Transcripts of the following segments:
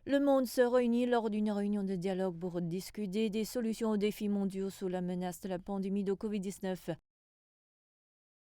Le monde se réunit lors d'une réunion de dialogue pour discuter des solutions aux défis mondiaux sous la menace de la pandémie de Covid-19.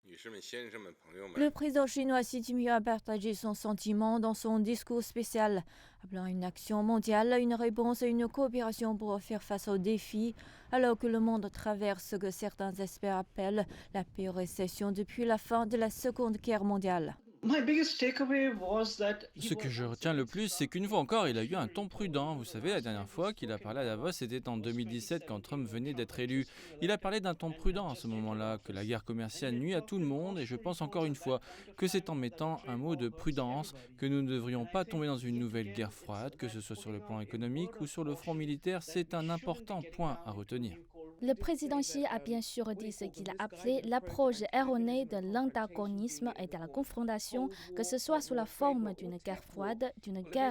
女士们、先生们、朋友们，Le président chinois Xi Jinping a partagé son sentiment dans son discours spécial, appelant à une action mondiale, une réponse et une coopération pour faire face aux défis, alors que le monde traverse ce que certains experts appellent la pire récession depuis la fin de la Seconde Guerre mondiale. My biggest takeaway was that he Ce que was je retiens le answering plus, c'est qu'une fois sharply encore, and il a eu un ton clearly. prudent. Vous The savez, la last dernière time he fois qu'il a spoke in parlé à Davos, Davos c'était en was 2017 quand 2017 Trump when venait Trump d'être had élu. just been Il a elected parlé d'un ton and had prudent à ce just taken moment-là, que la office. guerre And commerciale he nuit à tout talked le in Wall monde, et je Street pense reports encore une at fois that point of que c'est en time that the mettant un trade mot war de hurts prudence everybody. que nous ne And devrions I pas tomber think dans une yet nouvelle again, guerre it's froide, que that ce soit sur le putting plan out a word économique ou of sur le front caution militaire. that C'est we un shouldn't be important getting point à down into a retenir. new cold. Le We did président say Xi that a bien sûr what do dit you ce call them, qu'il a this appelé guided approach l'approche and erronée antagonism de and confrontation l'antagonisme et began de the la whole confrontation, Cold que ce War, soit Cold sous la War trade forme war, or d'une guerre tech war. froide, Well,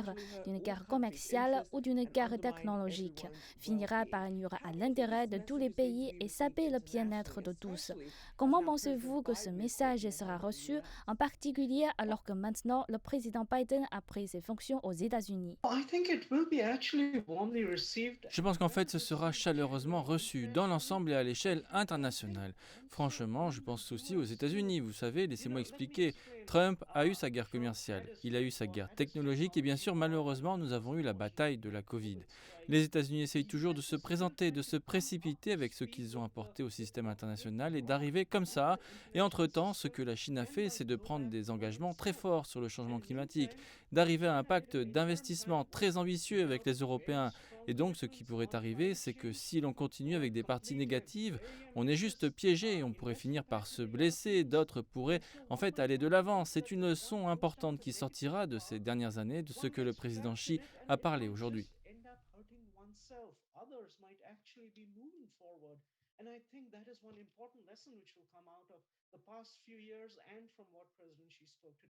eventually d'une all guerre countries' commerciale interests ou d'une and guerre undermine technologique, everyone's finira par well-being. nuire à However, l'intérêt this de tous les message needs to pays be et received saper le bien-être internationally, de tous. especially as Comment now President pensez-vous que ce Biden is message taking the sera head of the reçu, US. en particulier alors que maintenant le président Biden a pris ses fonctions aux États-Unis? I think it will be actually warmly received. Je pense And qu'en fait, when ce this sera speech chaleureusement reçu dans l'ensemble et à l'échelle I think internationale. Trump Franchement, je won pense aussi aux US too. États-Unis. Vous savez, laissez-moi Let me expliquer. explain. Trump a eu sa guerre Trump had commerciale, his il a eu trade sa war, guerre had his technologique et bien technology sûr, war, malheureusement, nous had his avons eu la bataille de Washington la Covid. COVID strike. Les États-Unis essayent The toujours de US se is still présenter, de trying se to come up précipiter to avec ce speed qu'ils ont with apporté au système the international et brought d'arriver comme ça. into the Et international entre-temps, ce system. que la Chine a When fait, does c'est de prendre blowback des always engagements très start? forts sur le changement And climatique, meantime, d'arriver à un China had pacte in their d'investissement trade très war ambitieux avec les developed very Européens. Et strong donc, ce qui weapons pourrait on arriver, climate c'est que change si l'on continue or avec des parties completed négatives, very on est juste ambitious piégé et on pourrait finir investment par se package with other blesser. countries. D'autres pourraient And so en what fait will aller de happen l'avant. is C'est that une when leçon one goes down importante the qui negative sortira de ces path, dernières années, de ce one que le gets président trapped in Xi it, and a it parlé might aujourd'hui. just end up hurting oneself. Others might actually be moving forward. And I think that is one important lesson which will come out of the past few years and from what President Xi spoke today.